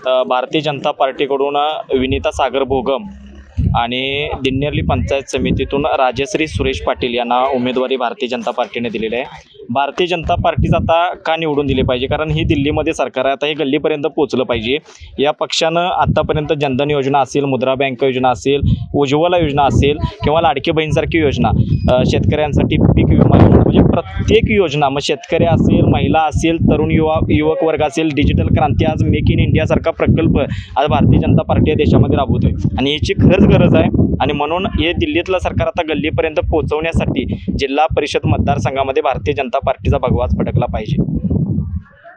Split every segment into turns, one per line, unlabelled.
भारतीय जनता पार्टीकडून विनीता सागर भोगम आणि दिन्नेरली पंचायत समितीतून राजश्री सुरेश पाटील यांना उमेदवारी भारतीय जनता पार्टीने दिलेली आहे। भारतीय जनता पार्टीच आता का निवडून दिली पाहिजे, कारण ही दिल्लीमध्ये सरकार आहे, आता हे गल्लीपर्यंत पोहोचलं पाहिजे। या पक्षानं आतापर्यंत जनधन योजना असेल, मुद्रा बँक योजना असेल, उज्ज्वला योजना असेल किंवा लाडकी बहीणसारखी योजना, शेतकऱ्यांसाठी पीक विमा योजना, म्हणजे प्रत्येक योजना, मग शेतकरी असेल, महिला असेल, तरुण युवक वर्ग असेल, डिजिटल क्रांती, आज मेक इन इंडिया सारखा प्रकल्प आज भारतीय जनता पार्टी या देशामध्ये राबवतोय आणि याची खरंच गरज आहे। आणि म्हणून हे दिल्लीतलं सरकार आता गल्लीपर्यंत पोहोचवण्यासाठी जिल्हा परिषद मतदारसंघामध्ये भारतीय जनता पार्टीचा भगवाच फडकला पाहिजे।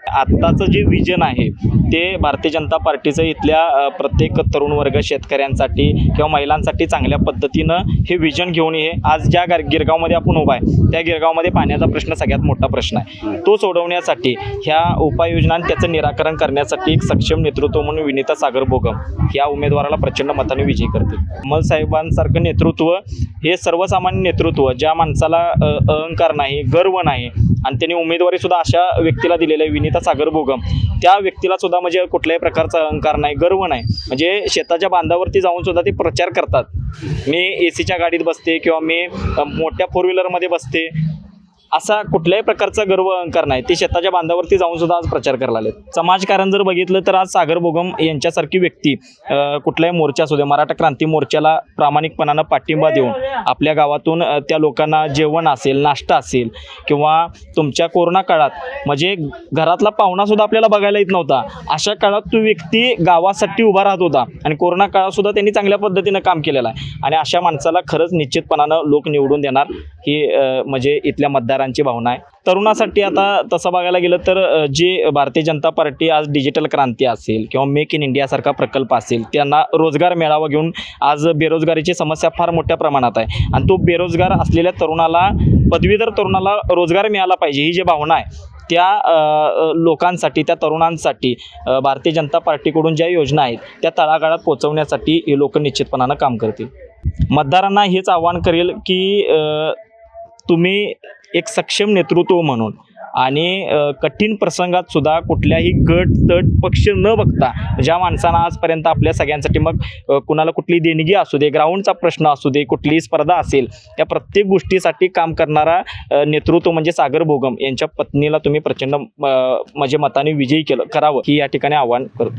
आत्ताचं जे विजन आहे ते भारतीय जनता पार्टीचं इथल्या प्रत्येक तरुण वर्ग, शेतकऱ्यांसाठी किंवा महिलांसाठी चांगल्या पद्धतीनं हे विजन घेऊन हे आज ज्या गिरगावमध्ये आपण उभा आहे त्या गिरगावमध्ये पाण्याचा प्रश्न सगळ्यात मोठा प्रश्न आहे, तो सोडवण्यासाठी ह्या उपाययोजना आणि त्याचं निराकरण करण्यासाठी एक सक्षम नेतृत्व म्हणून विनीता सागर भोगम ह्या उमेदवाराला प्रचंड मताने विजयी करतील। कमल साहेबांसारखं नेतृत्व हे सर्वसामान्य नेतृत्व, ज्या माणसाला अहंकार नाही, गर्व नाही आणि त्यांनी उमेदवारी सुद्धा अशा व्यक्तीला दिलेलं आहे, विनीता सागर भोगम, त्या व्यक्तीला सुद्धा म्हणजे कुठल्याही प्रकारचा अहंकार नाही, गर्व नाही, म्हणजे शेताच्या बांधावरती जाऊन सुद्धा ते प्रचार करतात, मी एसीच्या गाडीत बसते किंवा मी मोठ्या फोर व्हीलरमध्ये बसते, असा कुठल्याही प्रकारचा गर्व अहंकार नाही, ते शेताच्या बांधावरती जाऊन सुद्धा आज प्रचार करायला लागले। समाजकारण जर बघितलं तर आज सागर भोगम यांच्यासारखी व्यक्ती कुठल्याही मोर्चा असू दे, मराठा क्रांती मोर्चाला प्रामाणिकपणानं पाठिंबा देऊन आपल्या गावातून त्या लोकांना जेवण असेल, नाश्ता असेल किंवा तुमच्या कोरोना काळात म्हणजे घरातला पाहुणासुद्धा आपल्याला बघायला येत नव्हता, अशा काळात तो व्यक्ती गावासाठी उभा राहत होता आणि कोरोना काळातसुद्धा त्यांनी चांगल्या पद्धतीनं काम केलेलं आहे आणि अशा माणसाला खरंच निश्चितपणानं लोक निवडून देणार ही म्हणजे इथल्या मतदारांची भावना आहे। तरुणासाठी आता तसं बघायला गेलं तर जे भारतीय जनता पार्टी आज डिजिटल क्रांती असेल किंवा मेक इन इंडिया सारखा प्रकल्प असेल, त्यांना रोजगार मेळावा घेऊन आज बेरोजगारीची समस्या फार मोठ्या प्रमाणात आहे आणि तो बेरोजगार असलेल्या तरुणाला, पदवीधर तरुणाला रोजगार मिळाला पाहिजे ही जी भावना आहे त्या लोकांसाठी, त्या तरुणांसाठी भारतीय जनता पार्टीकडून ज्या योजना आहेत त्या तळागाळात पोहोचवण्यासाठी हे लोक निश्चितपणानं काम करतील। मतदारांना हेच आव्हान करेल की तुम्ही एक सक्षम नेतृत्व म्हणून आणि कठीण प्रसंगात सुद्धा कुठल्याही गट तट पक्ष न बघता, ज्या माणसांना आजपर्यंत आपल्या सगळ्यांसाठी, मग कुणाला कुठली देणगी असू दे, ग्राउंडचा प्रश्न असू दे, कुठलीही स्पर्धा असेल, त्या प्रत्येक गोष्टीसाठी काम करणारा नेतृत्व म्हणजे सागर भोगम यांच्या पत्नीला तुम्ही प्रचंड म्हणजे मताने विजयी करावं ही या ठिकाणी आव्हान करतो।